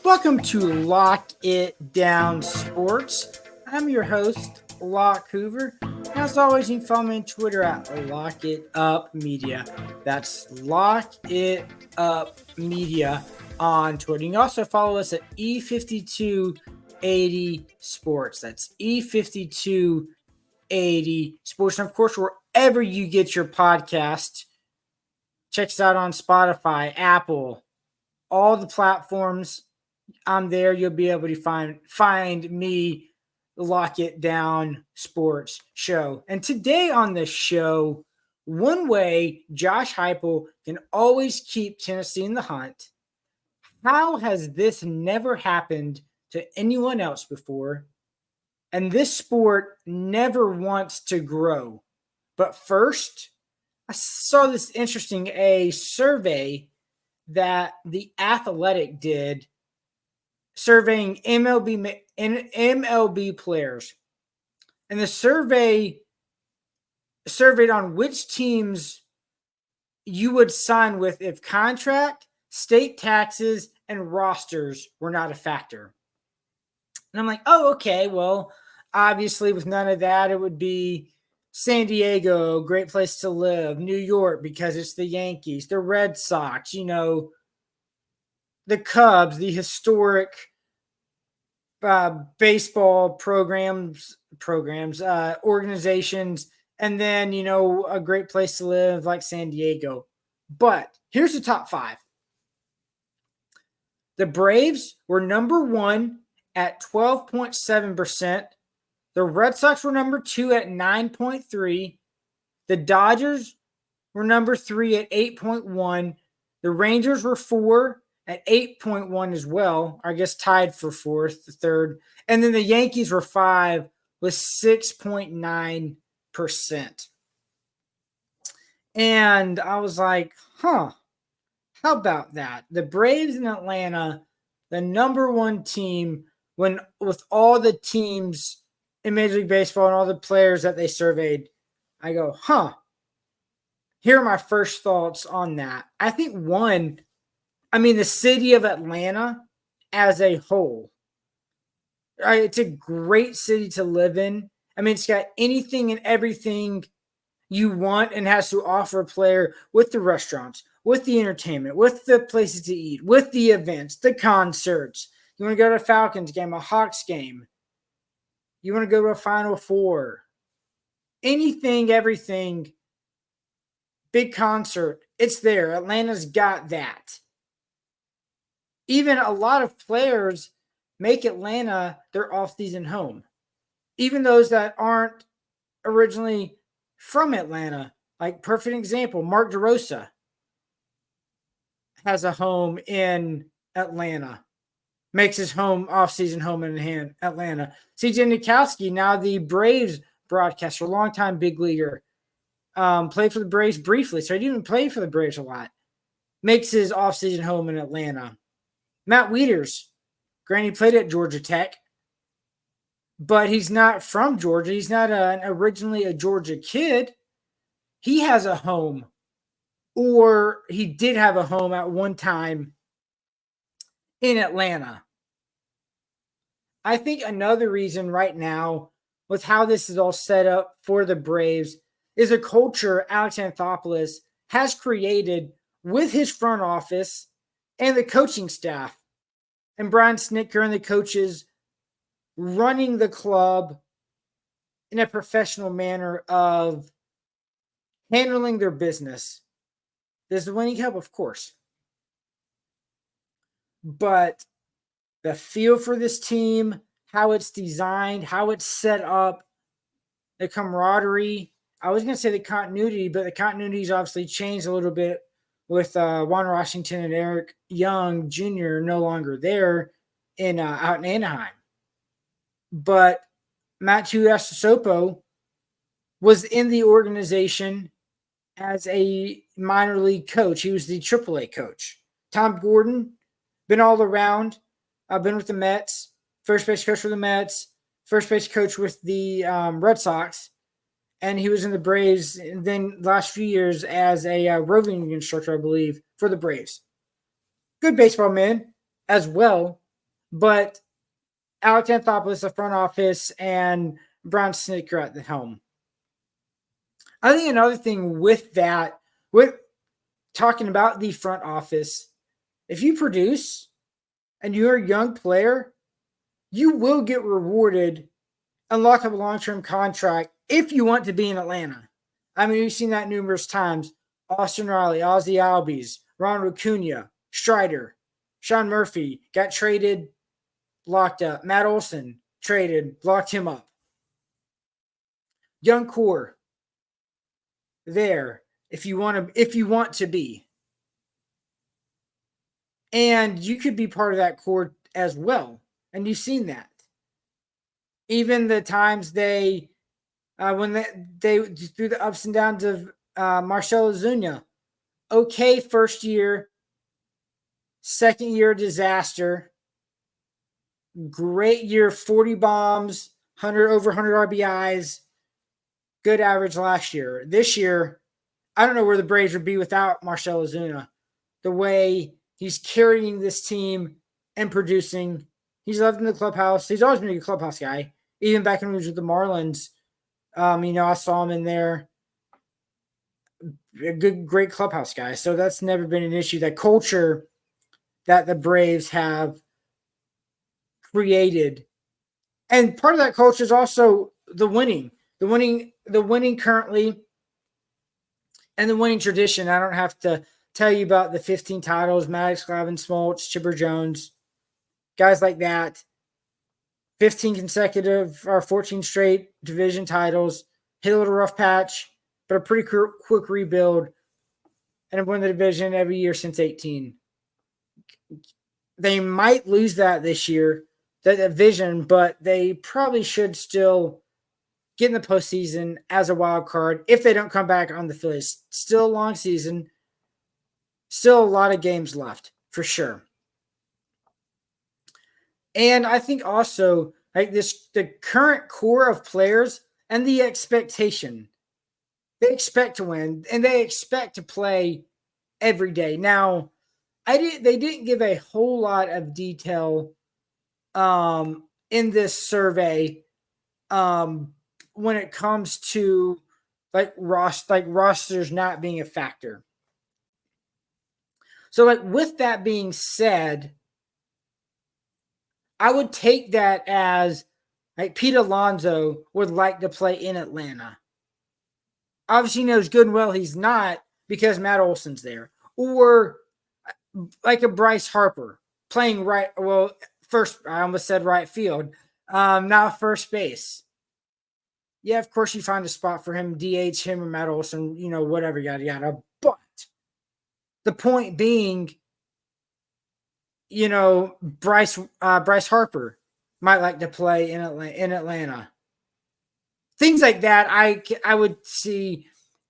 Welcome to Lock It Down Sports. I'm your host, Locke Hoover. As always, you can follow me on Twitter at Lock It Up Media. That's Lock It Up Media on Twitter. You can also follow us at E5280 Sports. That's E5280 Sports. And of course, wherever you get your podcast, check us out on Spotify, Apple, all the platforms. I'm there. You'll be able to find me, Lock It Down Sports Show. And today on the show, one way Josh Heupel can always keep Tennessee in the hunt. How has this never happened to anyone else before? And this sport never wants to grow. But first, I saw this interesting survey that The Athletic did, surveying MLB players. And the survey surveyed on which teams you would sign with if contract, state taxes, and rosters were not a factor. And I'm like, oh, okay, well, obviously with none of that, it would be San Diego, great place to live, New York, because it's the Yankees, the Red Sox, the Cubs, the historic baseball organizations, and then, a great place to live like San Diego. But here's the top five. The Braves were number one at 12.7%. The Red Sox were number two at 9.3%. The Dodgers were number three at 8.1%. The Rangers were four at 8.1% as well, I guess tied for fourth, the third. And then the Yankees were five with 6.9%. And I was like, how about that? The Braves in Atlanta, the number one team, when with all the teams in Major League Baseball and all the players that they surveyed, I go, Here are my first thoughts on that. I think the city of Atlanta as a whole, right? It's a great city to live in. It's got anything and everything you want and has to offer a player, with the restaurants, with the entertainment, with the places to eat, with the events, the concerts. You want to go to a Falcons game, a Hawks game. You want to go to a Final Four. Anything, everything, big concert, it's there. Atlanta's got that. Even a lot of players make Atlanta their off-season home. Even those that aren't originally from Atlanta. Like, perfect example, Mark DeRosa has a home in Atlanta. Makes his off-season home in Atlanta. CJ Nitkowski, now the Braves broadcaster, longtime big leaguer, played for the Braves briefly, so he didn't even play for the Braves a lot. Makes his off-season home in Atlanta. Matt Wieters, granted, he played at Georgia Tech, but he's not from Georgia. He's not originally a Georgia kid. He has a home, or he did have a home at one time in Atlanta. I think another reason right now with how this is all set up for the Braves is a culture Alex Anthopoulos has created with his front office and the coaching staff, and Brian Snitker and the coaches running the club in a professional manner of handling their business. There's the winning cup, of course. But the feel for this team, how it's designed, how it's set up, the camaraderie. I was going to say the continuity, but the continuity's obviously changed a little bit with Juan Washington and Eric Young Jr. no longer there out in Anaheim. But Matt Tuiasosopo was in the organization as a minor league coach. He was the AAA coach. Tom Gordon, been all around. I've been with the Mets, first base coach for the Mets, first base coach with the Red Sox, and he was in the Braves, and then last few years as a roving instructor, I believe, for the Braves. Good baseball man as well, but Alex Anthopoulos, the front office, and Brian Snicker at the helm. I think another thing with that, with talking about the front office, if you produce and you're a young player, you will get rewarded and lock up a long-term contract if you want to be in Atlanta. I mean, we've seen that numerous times. Austin Riley, Ozzy Albies, Ronald Acuna, Strider, Sean Murphy got traded, locked up. Matt Olson traded, locked him up. Young core there if you want to be. And you could be part of that core as well. And you've seen that. Even the times when they through the ups and downs of Marcell Ozuna, okay, first year, second year disaster, great year, 40 bombs, over 100 RBIs, good average last year. This year, I don't know where the Braves would be without Marcell Ozuna. The way he's carrying this team and producing, he's loved in the clubhouse. He's always been a good clubhouse guy. Even back when he was with the Marlins, I saw him in there. A great clubhouse guy. So that's never been an issue. That culture that the Braves have created. And part of that culture is also the winning currently, and the winning tradition. I don't have to tell you about the 15 titles, Maddox, Glavine, Smoltz, Chipper Jones, guys like that. 15 consecutive or 14 straight division titles, hit a little rough patch, but a pretty quick rebuild, and have won the division every year since 18. They might lose that this year, that division, but they probably should still get in the postseason as a wild card if they don't come back on the Phillies. Still a long season, still a lot of games left for sure. And I think also the current core of players and the expectation, they expect to win and they expect to play every day. Now, they didn't give a whole lot of detail in this survey when it comes to rosters not being a factor. So with that being said, I would take that as Pete Alonso would like to play in Atlanta. Obviously, he knows good and well he's not because Matt Olson's there. Or like a Bryce Harper playing right. Well, first, I almost said right field. Now first base. Yeah, of course you find a spot for him, DH him or Matt Olson, whatever, yada, yada. But the point being, Bryce Harper might like to play in Atlanta. Things like that I would see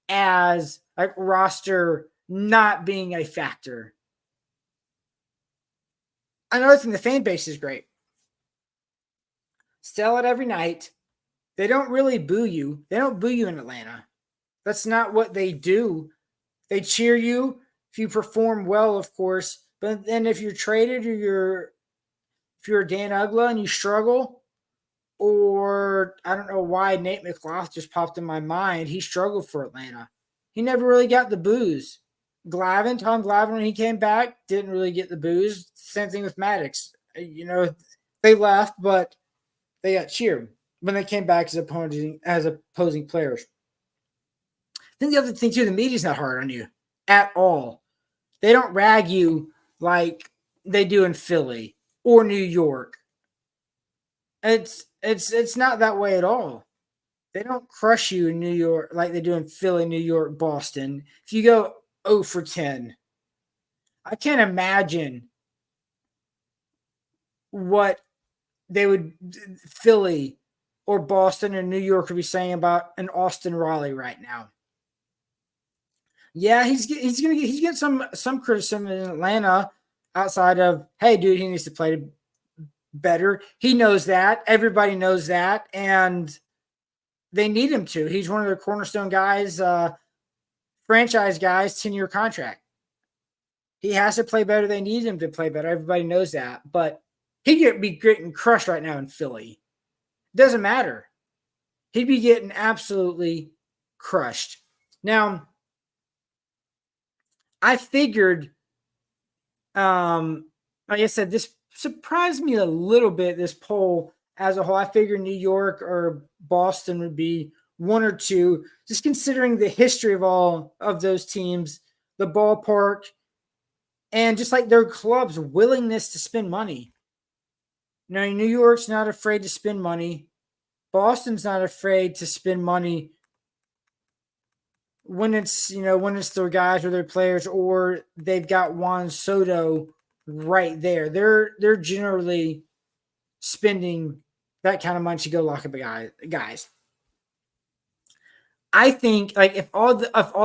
as roster not being a factor. Another thing, the fan base is great. Sell it every night. They don't really boo you. They don't boo you in Atlanta. That's not what they do. They cheer you if you perform well, of course. But then if you're traded or if you're Dan Ugla and you struggle, or I don't know why Nate McLaughlin just popped in my mind. He struggled for Atlanta. He never really got the boos. Tom Glavine, when he came back, didn't really get the boos. Same thing with Maddox. They left, but they got cheered when they came back as opposing players. I think the other thing, too, the media's not hard on you at all. They don't rag you like they do in Philly or New York. It's not that way at all. They don't crush you in New York like they do in Philly, New York, Boston. If you go 0 for 10, I can't imagine what Philly or Boston or New York would be saying about an Austin Riley right now. Yeah, he's getting some criticism in Atlanta outside of, hey, dude, he needs to play better. He knows that. Everybody knows that. And they need him to. He's one of their cornerstone guys, franchise guys, 10-year contract. He has to play better. They need him to play better. Everybody knows that. But He'd be getting crushed right now in Philly. Doesn't matter. He'd be getting absolutely crushed. Now, I figured, like I said, this surprised me a little bit, this poll as a whole. I figured New York or Boston would be one or two, just considering the history of all of those teams, the ballpark, and just like their club's willingness to spend money. You know, New York's not afraid to spend money. Boston's not afraid to spend money when it's, when it's their guys or their players, or they've got Juan Soto right there. They're generally spending that kind of money to go lock up guys. I think, like, if all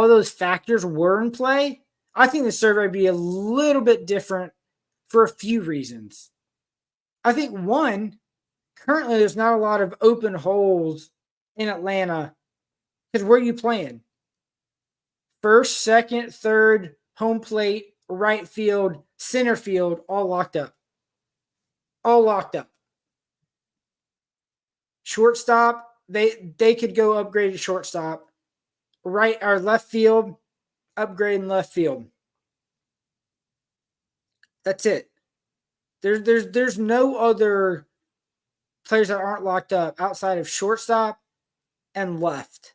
those factors were in play, I think the survey would be a little bit different for a few reasons. I think one, currently there's not a lot of open holes in Atlanta because where are you playing? First, second, third, home plate, right field, center field, all locked up. All locked up. Shortstop, they could go upgrade to shortstop. Right or left field, upgrade in left field. That's it. There's no other players that aren't locked up outside of shortstop and left.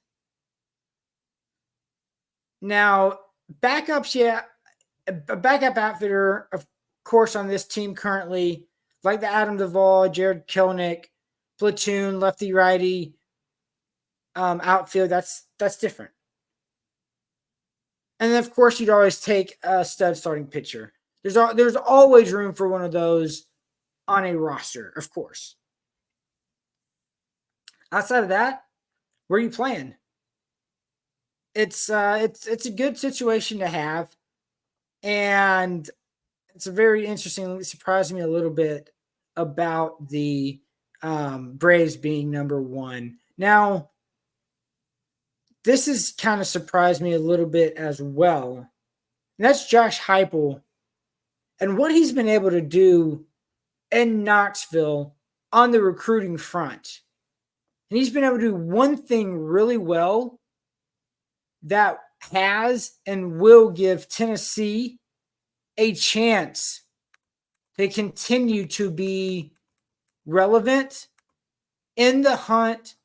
Now, backups, yeah, a backup outfitter, of course, on this team currently, like the Adam Duvall, Jared Kelenic, platoon, lefty righty, outfield. That's different. And then, of course, you'd always take a stud starting pitcher. There's always room for one of those on a roster, of course. Outside of that, where are you playing? It's a good situation to have, and it's a very interesting. It surprised me a little bit about the Braves being number one. Now, this has kind of surprised me a little bit as well. And that's Josh Heupel and what he's been able to do in Knoxville on the recruiting front. And he's been able to do one thing really well that has and will give Tennessee a chance to continue to be relevant in the hunt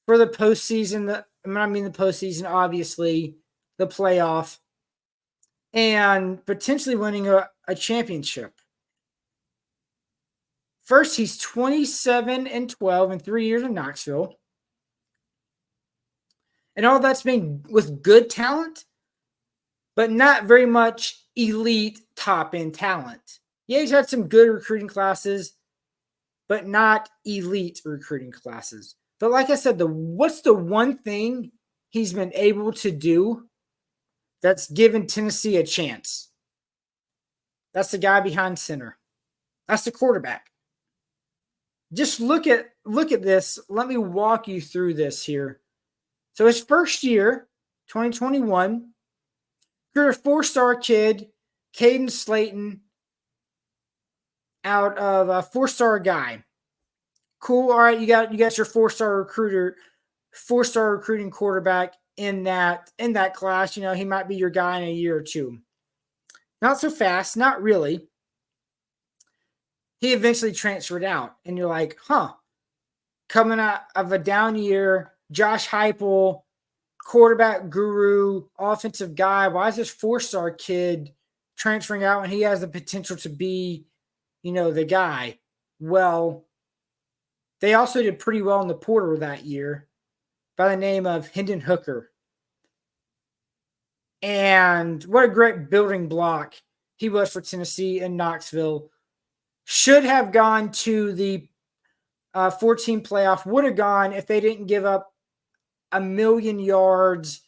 for the postseason. The postseason, obviously, the playoff, and potentially winning a championship. First, he's 27-12 in 3 years in Knoxville. And all that's been with good talent, but not very much elite top-end talent. Yeah, he's had some good recruiting classes, but not elite recruiting classes. But like I said, what's the one thing he's been able to do that's given Tennessee a chance? That's the guy behind center. That's the quarterback. Just look at this. Let me walk you through this here. So his first year, 2021, you're a 4-star kid, Caden Slayton, out of a 4-star guy. Cool. All right, you got your 4-star recruiter, 4-star recruiting quarterback in that class. You know, he might be your guy in a year or two. Not so fast, not really. He eventually transferred out, and you're like, coming out of a down year, Josh Heupel, quarterback guru, offensive guy. Why is this 4-star kid transferring out when he has the potential to be, the guy? Well, they also did pretty well in the portal that year by the name of Hendon Hooker. And what a great building block he was for Tennessee and Knoxville. Should have gone to the 14 playoff, would have gone if they didn't give up 1,000,000 yards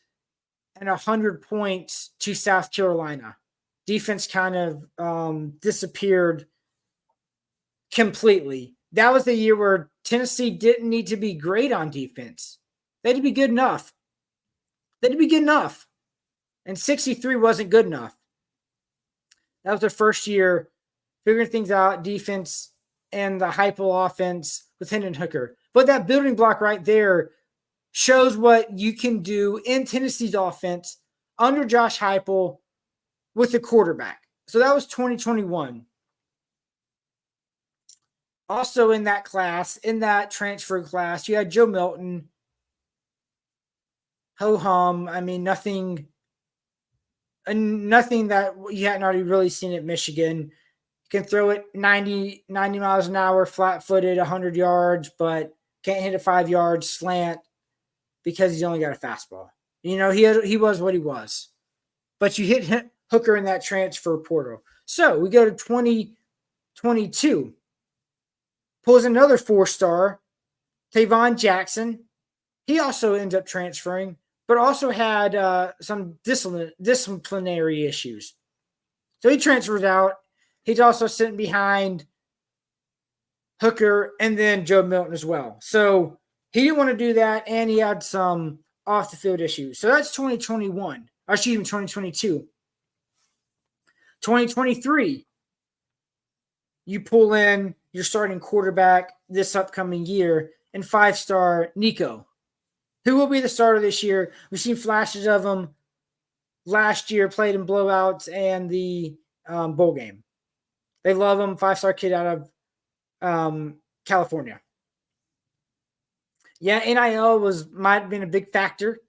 and 100 points to South Carolina. Defense kind of disappeared completely. That was the year where Tennessee didn't need to be great on defense. They had to be good enough. And 63 wasn't good enough. That was their first year figuring things out, defense and the Heupel offense with Hendon Hooker. But that building block right there shows what you can do in Tennessee's offense under Josh Heupel with the quarterback. So that was 2021. Also in that class, in that transfer class, you had Joe Milton. Ho-hum. I mean, nothing that you hadn't already really seen at Michigan. You can throw it 90 miles an hour, flat-footed, 100 yards, but can't hit it 5 yards slant because he's only got a fastball. You know, he was what he was. But you hit Hooker in that transfer portal. So we go to 2022. Pulls another 4-star, Tavon Jackson. He also ends up transferring, but also had some disciplinary issues. So he transfers out. He's also sitting behind Hooker and then Joe Milton as well. So he didn't want to do that, and he had some off-the-field issues. So that's 2021. Or excuse me, 2022. 2023, you pull in your starting quarterback this upcoming year and 5-star Nico, who will be the starter this year. We've seen flashes of him last year, played in blowouts and the bowl game. They love him, 5-star kid out of California. Yeah, NIL might have been a big factor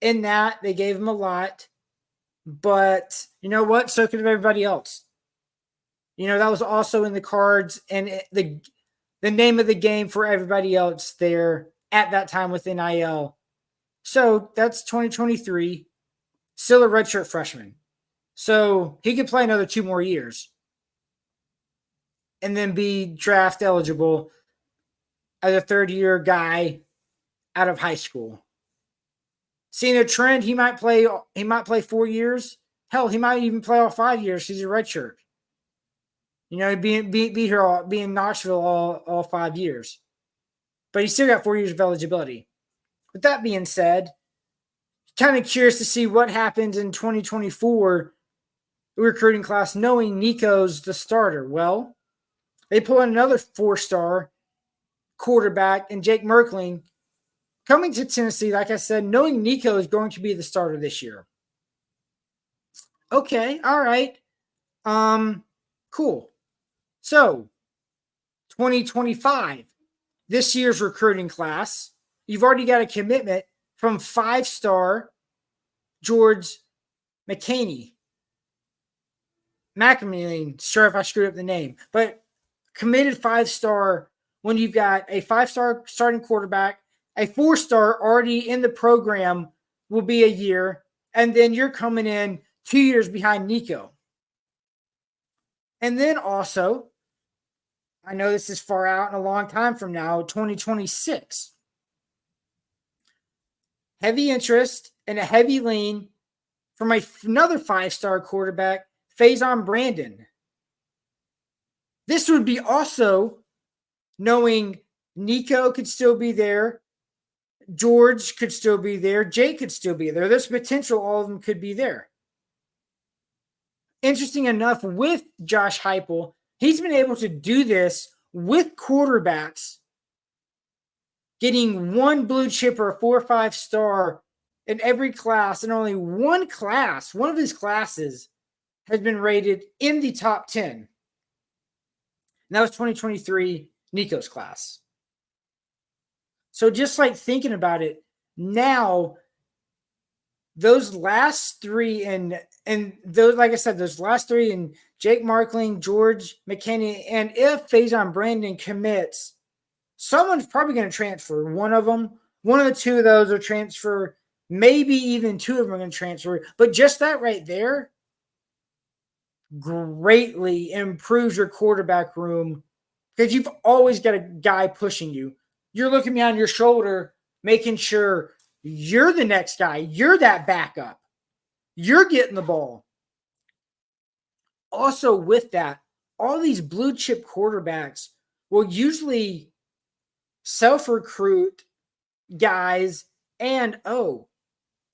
in that. They gave him a lot. But you know what? So could everybody else. You know, that was also in the cards, and the name of the game for everybody else there at that time with NIL. So that's 2023. Still a redshirt freshman. So he could play another 2 more years and then be draft eligible as a third-year guy out of high school. Seeing a trend, he might play 4 years. Hell, he might even play all 5 years. He's a redshirt. You know, be here, be in Knoxville all 5 years. But he's still got 4 years of eligibility. With that being said, kind of curious to see what happens in 2024 recruiting class, knowing Nico's the starter. Well, they pull in another 4-star quarterback and Jake Merkling coming to Tennessee, like I said, knowing Nico is going to be the starter this year. Okay, all right. Cool. So, 2025, this year's recruiting class, you've already got a commitment from 5-star George McCaney. Sure if I screwed up the name, but committed 5-star when you've got a 5-star starting quarterback, a 4-star already in the program will be a year, and then you're coming in 2 years behind Nico. And then also, I know this is far out and a long time from now, 2026. Heavy interest and a heavy lean from another 5-star quarterback, Faison Brandon. This would be also knowing Nico could still be there, George could still be there, Jake could still be there. There's potential all of them could be there. Interesting enough, with Josh Heupel, he's been able to do this with quarterbacks getting one blue chip or a 4 or 5-star in every class, and only one of his classes has been rated in the top 10. And that was 2023 Nico's class. So just like thinking about it, now those last three and those, like I said, those last three and Jake Markling, George McKinney, and if Faison Brandon commits, someone's probably going to transfer. One of the 2 of those will transfer. Maybe even 2 of them are going to transfer. But just that right there greatly improves your quarterback room, because you've always got a guy pushing you. You're looking behind your shoulder, making sure you're the next guy. You're that backup. You're getting the ball. Also, with that, all these blue chip quarterbacks will usually self-recruit guys, and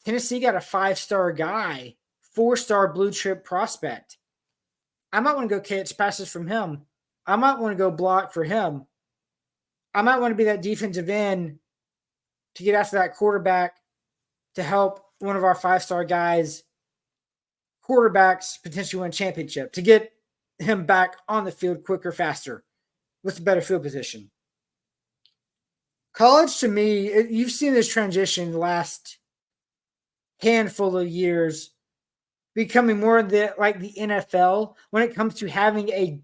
Tennessee got a 5-star guy, 4-star blue chip prospect. I might want to go catch passes from him. I might want to go block for him. I might want to be that defensive end to get after that quarterback to help one of our 5-star guys, quarterbacks, potentially win a championship, to get him back on the field quicker, faster, with a better field position. College, to me, you've seen this transition the last handful of years, becoming more like the NFL when it comes to having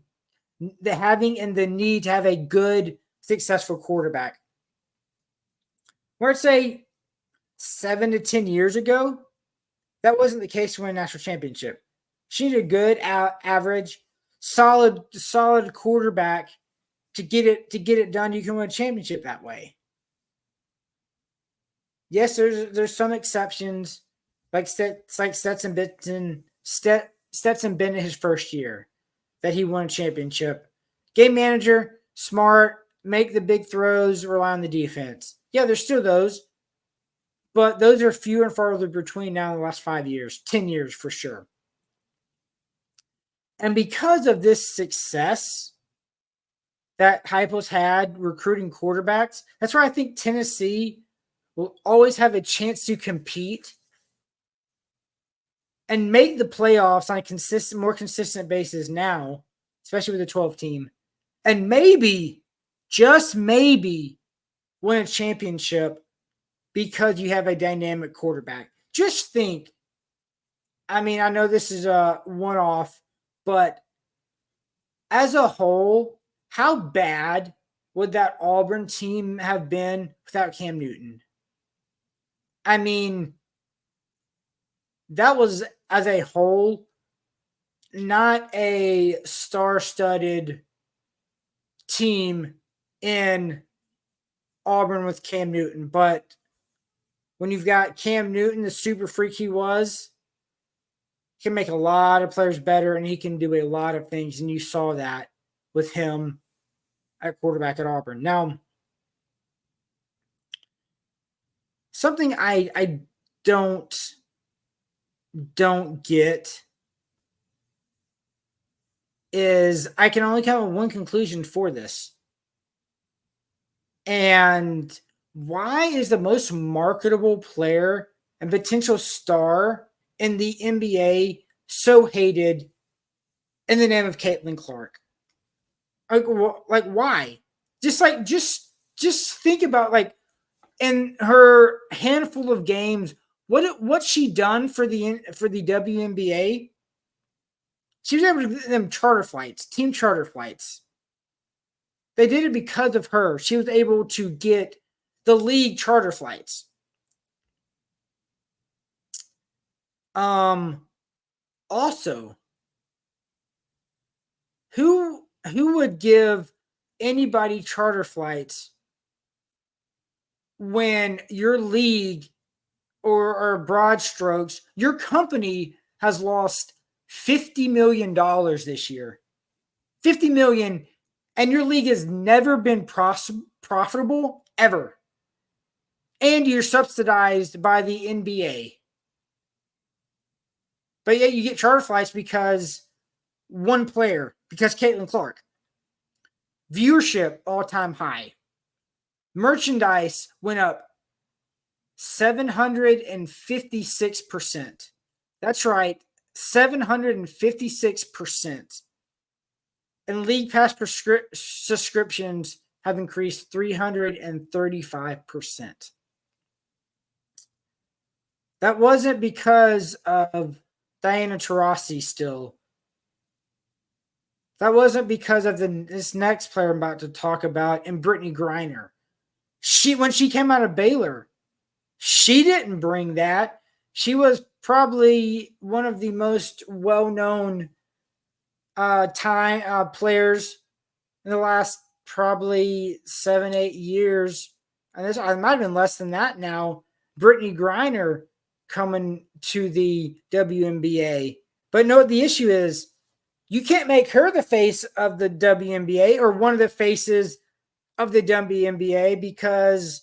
the need to have a good, successful quarterback. Where I'd say 7 to 10 years ago, that wasn't the case to win a national championship. She needed a good, average, solid quarterback to get it done. You can win a championship that way. Yes, there's some exceptions, like Stetson Bennett his first year that he won a championship. Game manager, smart, make the big throws, rely on the defense. Yeah, there's still those, but those are few and farther between now in the last 5 years, 10 years for sure. And because of this success that Heupel's had recruiting quarterbacks, that's why I think Tennessee will always have a chance to compete and make the playoffs on a more consistent basis now, especially with the 12 team, and maybe, just maybe, win a championship because you have a dynamic quarterback. Just think, I mean, I know this is a one-off, but as a whole, how bad would that Auburn team have been without Cam Newton? I mean, that was, as a whole, not a star-studded team in Auburn with Cam Newton. But when you've got Cam Newton, the super freak he was, he can make a lot of players better, and he can do a lot of things. And you saw that with him at quarterback at Auburn. Now, something I don't get is I can only come to one conclusion for this. And why is the most marketable player and potential star in the NBA so hated in the name of Caitlin Clark? Like why? Just think about, like, in her handful of games, what's she done for the WNBA? She was able to get them team charter flights. They did it because of her. She was able to get the league charter flights. Also, who would give anybody charter flights when your league or broad strokes, your company has lost $50 million this year? $50 million, and your league has never been profitable ever. And you're subsidized by the NBA. But yet you get charter flights because one player, because Caitlin Clark. Viewership all-time high. Merchandise went up 756%. That's right, 756%. And league pass subscriptions have increased 335%. That wasn't because of Diana Taurasi still. That wasn't because of this next player I'm about to talk about, and Brittany Griner. When she came out of Baylor, she didn't bring that. She was probably one of the most well-known players in the last probably 7-8 years. And I might have been less than that now. Brittany Griner coming to the WNBA. But no, the issue is you can't make her the face of the WNBA or one of the faces of the WNBA because,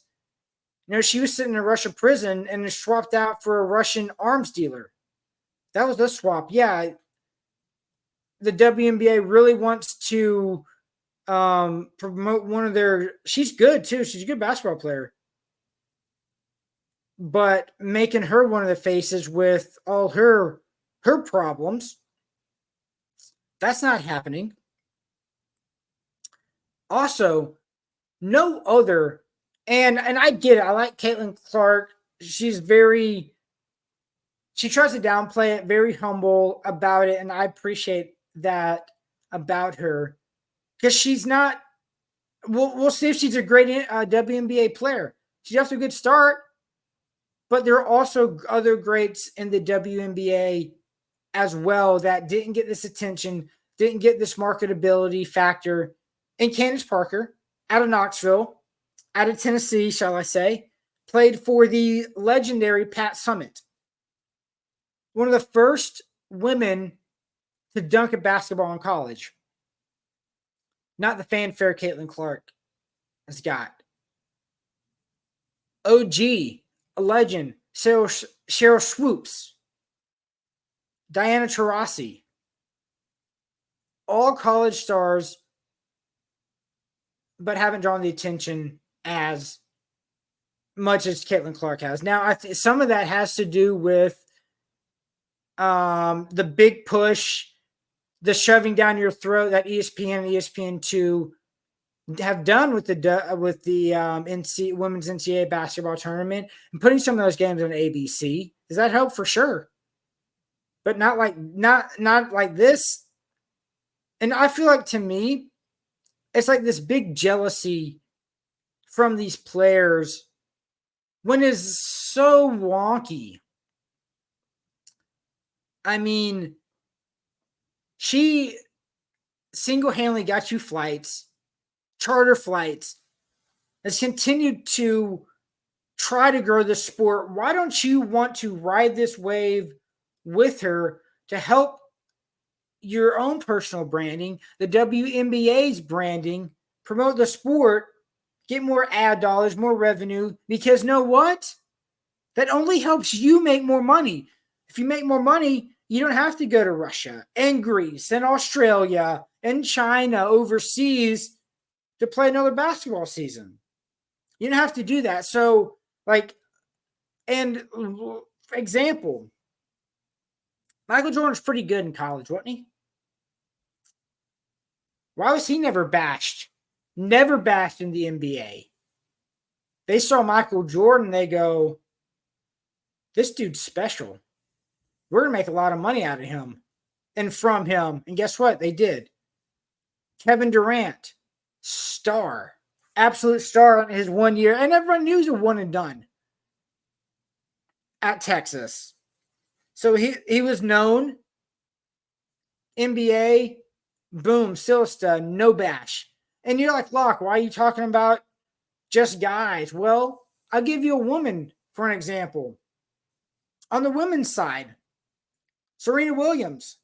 she was sitting in a Russian prison and was swapped out for a Russian arms dealer. That was the swap. Yeah. The WNBA really wants to promote one of their. She's good too. She's a good basketball player, but making her one of the faces with all her problems. That's not happening. Also, no other, and I get it. I like Caitlin Clark. She's very, she tries to downplay it, very humble about it, and I appreciate that about her because she's not. We'll see if she's a great WNBA player. She's off to a good start, but there are also other greats in the WNBA as well that didn't get this attention, didn't get this marketability factor. And Candace Parker, out of Knoxville, out of Tennessee, shall I say, played for the legendary Pat Summitt, one of the first women to dunk a basketball in college. Not the fanfare Caitlin Clark has got. OG, a legend, Cheryl Swoops, Diana Taurasi, all college stars, but haven't drawn the attention as much as Caitlin Clark has. Now, some of that has to do with the big push, the shoving down your throat that ESPN and ESPN2 have done with the women's NCAA basketball tournament and putting some of those games on ABC. Does that help? For sure, but not like this. And I feel like, to me, it's like this big jealousy from these players when it's so wonky. I mean, she single-handedly got you flights, charter flights, has continued to try to grow the sport. Why don't you want to ride this wave with her to help your own personal branding, the WNBA's branding, promote the sport, get more ad dollars, more revenue? Because know what? That only helps you make more money. If you make more money, you don't have to go to Russia and Greece and Australia and China overseas to play another basketball season. You don't have to do that. So, and for example, Michael Jordan's pretty good in college, wasn't he? Why was he never bashed? Never bashed in the NBA. They saw Michael Jordan, they go, this dude's special. We're going to make a lot of money out of him and from him. And guess what? They did. Kevin Durant, star, absolute star in his 1 year. And everyone knew he was a one and done at Texas. So he was known. NBA, boom, still a stud, no bash. And you're like, Locke, why are you talking about just guys? Well, I'll give you a woman for an example. On the women's side, Serena Williams.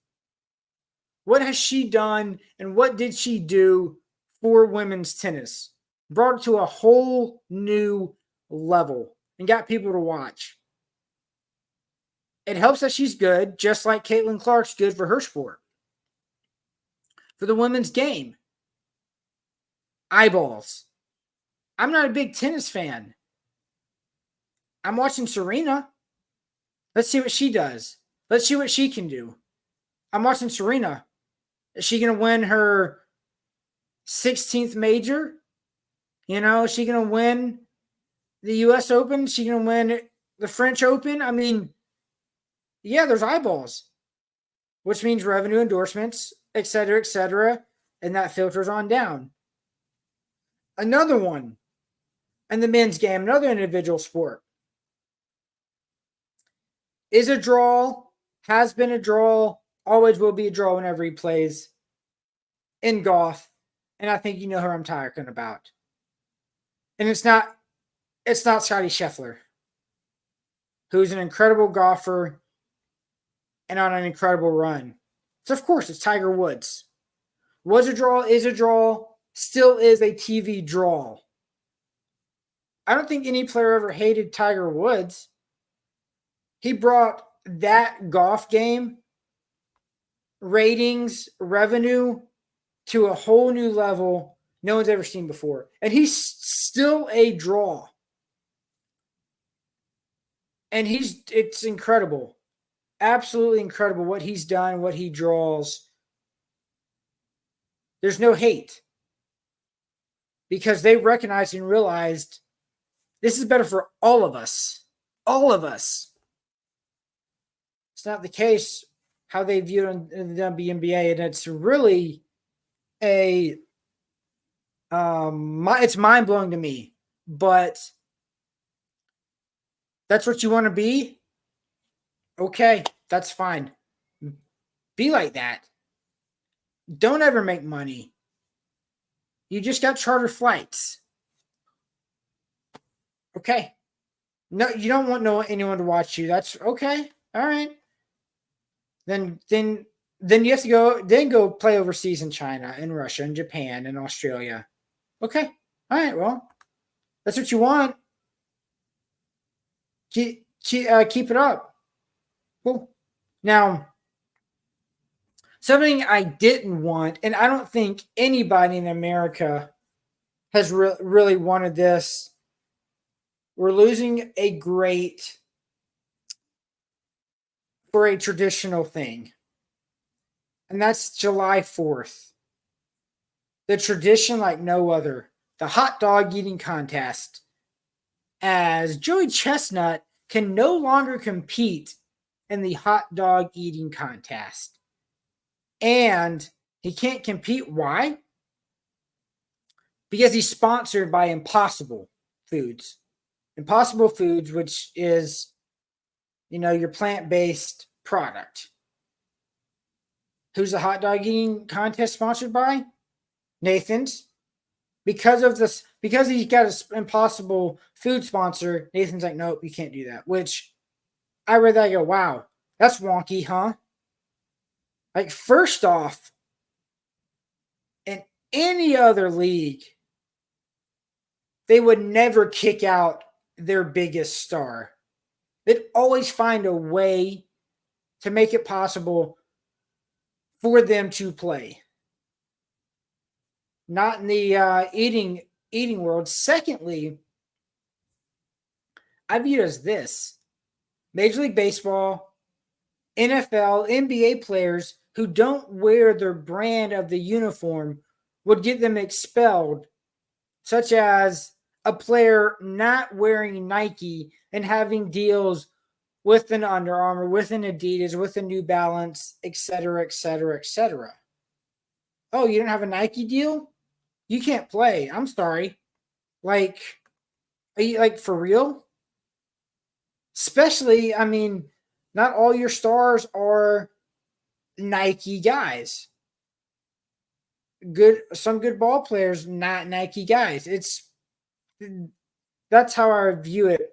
What has she done and what did she do for women's tennis? Brought it to a whole new level and got people to watch. It helps that she's good, just like Caitlin Clark's good for her sport. For the women's game, eyeballs. I'm not a big tennis fan. I'm watching Serena. Let's see what she does. Let's see what she can do. I'm watching Serena. Is she going to win her 16th major? You know, is she going to win the U.S. Open? Is she going to win the French Open? I mean, yeah, there's eyeballs, which means revenue, endorsements, et cetera, and that filters on down. Another one in the men's game, another individual sport, is a draw, has been a draw, always will be a draw whenever he plays in golf. And I think you know who I'm talking about. And it's not Scotty Scheffler, who's an incredible golfer and on an incredible run. So, of course, it's Tiger Woods. Was a draw, is a draw, still is a TV draw. I don't think any player ever hated Tiger Woods. He brought that golf game, ratings, revenue to a whole new level no one's ever seen before. And he's still a draw. And it's incredible. Absolutely incredible what he's done, what he draws. There's no hate because they recognized and realized this is better for all of us. All of us. It's not the case how they view it in the WNBA, and it's really it's mind blowing to me. But that's what you want to be. Okay, that's fine. Be like that. Don't ever make money. You just got charter flights. Okay. No, you don't want anyone to watch you. That's okay. All right. Then you have to go play overseas in China and Russia and Japan and Australia. Okay. All right. Well, that's what you want. Keep it up. Cool. Now, something I didn't want, and I don't think anybody in America has really wanted this. We're losing a great for a traditional thing, and that's July 4th. The tradition like no other, the hot dog eating contest, as Joey Chestnut can no longer compete in the hot dog eating contest. And he can't compete. Why? Because he's sponsored by Impossible Foods. Impossible Foods, which is, your plant-based product. Who's the hot dog eating contest sponsored by? Nathan's. Because he's got an Impossible Food sponsor, Nathan's like, nope, you can't do that. Which I read that, I go, wow, that's wonky, huh? Like, first off, in any other league, they would never kick out their biggest star. They'd always find a way to make it possible for them to play. Not in the eating world. Secondly, I view it as this. Major League Baseball, NFL, NBA players who don't wear their brand of the uniform would get them expelled, such as a player not wearing Nike and having deals with an Under Armour, with an Adidas, with a New Balance, etc., etc., etc. Oh, you don't have a Nike deal? You can't play. I'm sorry. Like, are you like for real? Especially, not all your stars are Nike guys. Some good ball players, not Nike guys. That's how I view it.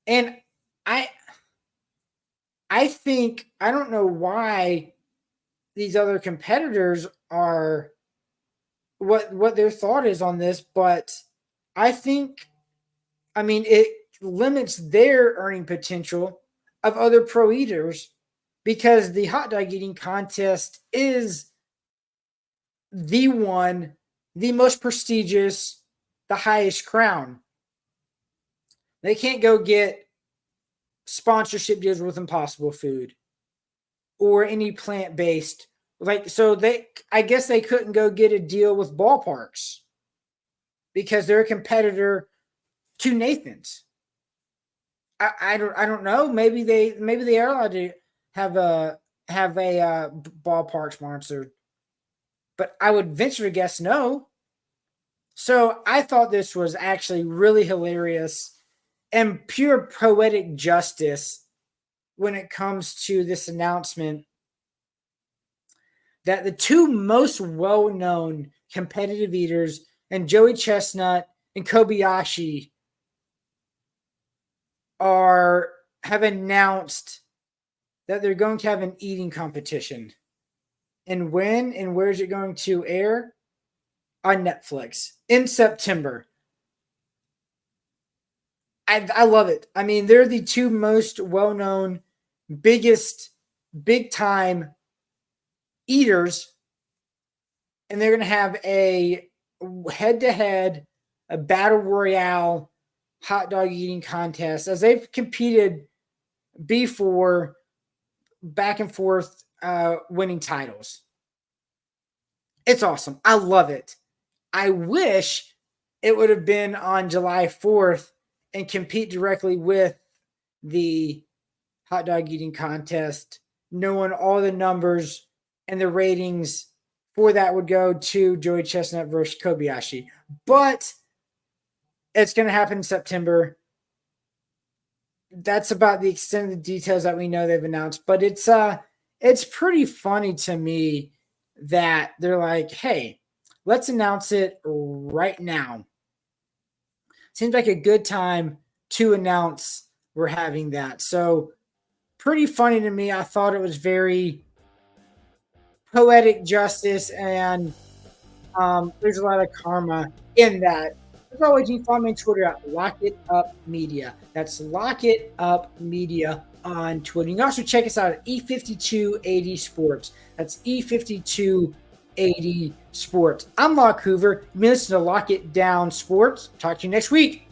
And I think, I don't know why these other competitors are, what their thought is on this, but I think, it limits their earning potential of other pro eaters because the hot dog eating contest is the most prestigious, the highest crown. They can't go get sponsorship deals with Impossible Food or any plant-based. I guess they couldn't go get a deal with ballparks because they're a competitor to Nathan's. I don't know. Maybe they are allowed to have a ballpark sponsored, but I would venture to guess no. So I thought this was actually really hilarious and pure poetic justice when it comes to this announcement that the two most well-known competitive eaters, and Joey Chestnut and Kobayashi, have announced that they're going to have an eating competition. And when and where is it going to air? On Netflix in September. I love it. They're the two most well-known, biggest, big-time eaters and they're going to have a head-to-head, a battle royale hot dog eating contest, as they've competed before, back and forth, winning titles. It's awesome. I love it. I wish it would have been on July 4th and compete directly with the hot dog eating contest, knowing all the numbers and the ratings for that would go to Joey Chestnut versus Kobayashi. But it's going to happen in September. That's about the extent of the details that we know they've announced. But it's pretty funny to me that they're like, hey, let's announce it right now. Seems like a good time to announce we're having that. So pretty funny to me. I thought it was very poetic justice, and there's a lot of karma in that. As always, you can follow me on Twitter at Lock It Up Media. That's Lock It Up Media on Twitter. You can also check us out at E5280 Sports. That's E5280 Sports. I'm Locke Hoover. You listen to Lock It Down Sports. Talk to you next week.